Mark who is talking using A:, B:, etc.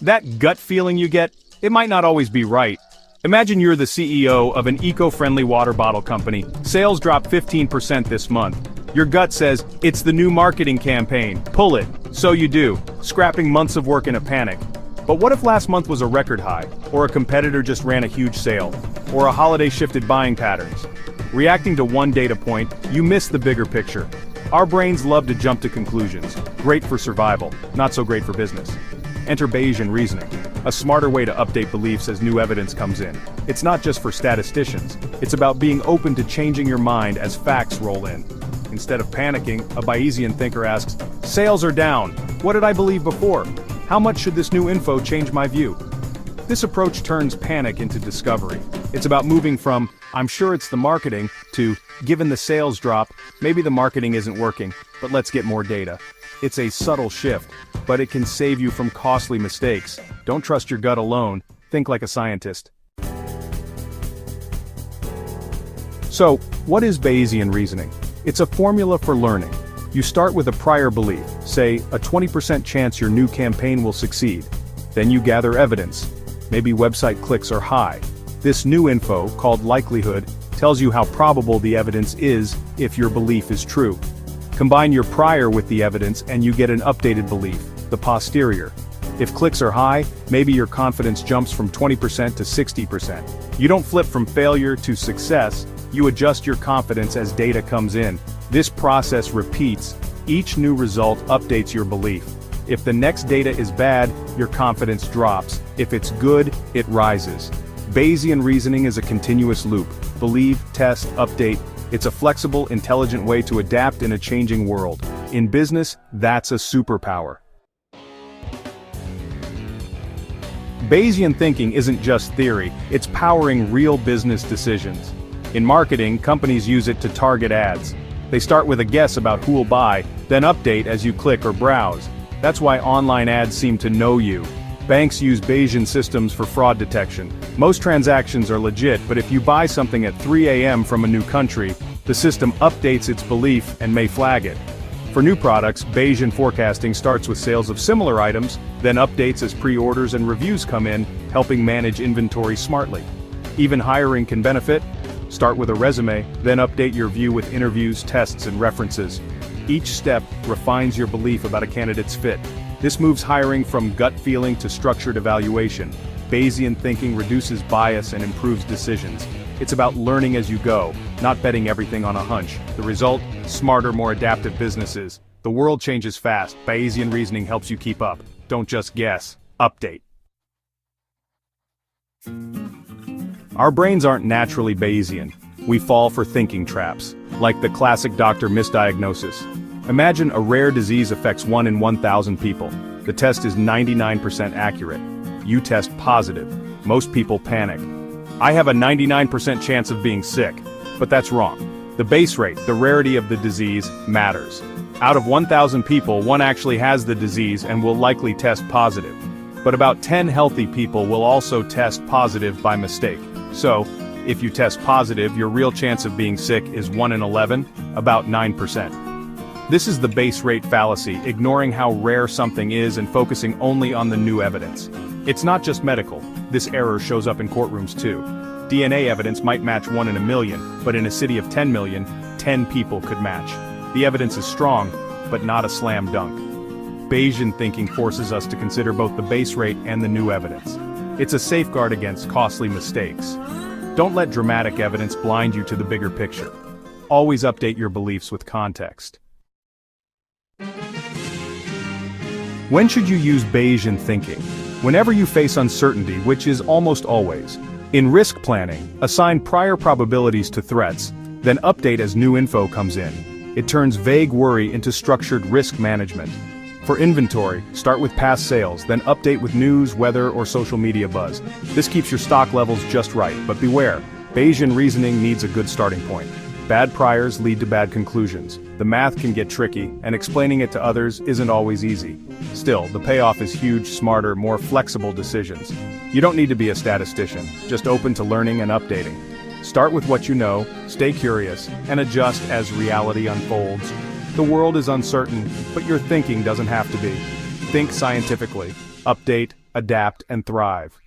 A: That gut feeling you get, it might not always be right. Imagine you're the CEO of an eco-friendly water bottle company. Sales dropped 15% this month. Your gut says, it's the new marketing campaign, pull it. So you do, scrapping months of work in a panic. But what if last month was a record high, or a competitor just ran a huge sale, or a holiday shifted buying patterns? Reacting to one data point, you miss the bigger picture. Our brains love to jump to conclusions. Great for survival, not so great for business. Enter Bayesian reasoning, a smarter way to update beliefs as new evidence comes in. It's not just for statisticians, it's about being open to changing your mind as facts roll in. Instead of panicking, a Bayesian thinker asks, sales are down. What did I believe before? How much should this new info change my view? This approach turns panic into discovery. It's about moving from, I'm sure it's the marketing, to, given the sales drop, maybe the marketing isn't working, but let's get more data. It's a subtle shift, but it can save you from costly mistakes. Don't trust your gut alone, think like a scientist. So, what is Bayesian reasoning? It's a formula for learning. You start with a prior belief, say, a 20% chance your new campaign will succeed. Then you gather evidence. Maybe website clicks are high. This new info, called likelihood, tells you how probable the evidence is if your belief is true. Combine your prior with the evidence and you get an updated belief, the posterior. If clicks are high, maybe your confidence jumps from 20% to 60%. You don't flip from failure to success, you adjust your confidence as data comes in. This process repeats. Each new result updates your belief. If the next data is bad, your confidence drops. If it's good, it rises. Bayesian reasoning is a continuous loop. Believe, test, update. It's a flexible, intelligent way to adapt in a changing world. In business, that's a superpower. Bayesian thinking isn't just theory, it's powering real business decisions. In marketing, companies use it to target ads. They start with a guess about who'll buy, then update as you click or browse. That's why online ads seem to know you. Banks use Bayesian systems for fraud detection. Most transactions are legit, but if you buy something at 3 a.m. from a new country, the system updates its belief and may flag it. For new products, Bayesian forecasting starts with sales of similar items, then updates as pre-orders and reviews come in, helping manage inventory smartly. Even hiring can benefit. Start with a resume, then update your view with interviews, tests, and references. Each step refines your belief about a candidate's fit. This moves hiring from gut feeling to structured evaluation. Bayesian thinking reduces bias and improves decisions. It's about learning as you go, not betting everything on a hunch. The result? Smarter, more adaptive businesses. The world changes fast. Bayesian reasoning helps you keep up. Don't just guess. Update. Our brains aren't naturally Bayesian. We fall for thinking traps, like the classic Doctor Misdiagnosis. Imagine a rare disease affects 1 in 1,000 people. The test is 99% accurate. You test positive. Most people panic. I have a 99% chance of being sick. But that's wrong. The base rate, the rarity of the disease, matters. Out of 1,000 people, 1 actually has the disease and will likely test positive. But about 10 healthy people will also test positive by mistake. So, if you test positive, your real chance of being sick is 1 in 11, about 9%. This is the base rate fallacy, ignoring how rare something is and focusing only on the new evidence. It's not just medical. This error shows up in courtrooms too. DNA evidence might match 1 in a million, but in a city of 10 million, 10 people could match. The evidence is strong, but not a slam dunk. Bayesian thinking forces us to consider both the base rate and the new evidence. It's a safeguard against costly mistakes. Don't let dramatic evidence blind you to the bigger picture. Always update your beliefs with context. When should you use Bayesian thinking? Whenever you face uncertainty, which is almost always. In risk planning, assign prior probabilities to threats, then update as new info comes in. It turns vague worry into structured risk management. For inventory, start with past sales, then update with news, weather, or social media buzz. This keeps your stock levels just right, but beware, Bayesian reasoning needs a good starting point. Bad priors lead to bad conclusions. The math can get tricky, and explaining it to others isn't always easy. Still, the payoff is huge, smarter, more flexible decisions. You don't need to be a statistician, just open to learning and updating. Start with what you know, stay curious, and adjust as reality unfolds. The world is uncertain, but your thinking doesn't have to be. Think scientifically. Update, adapt, and thrive.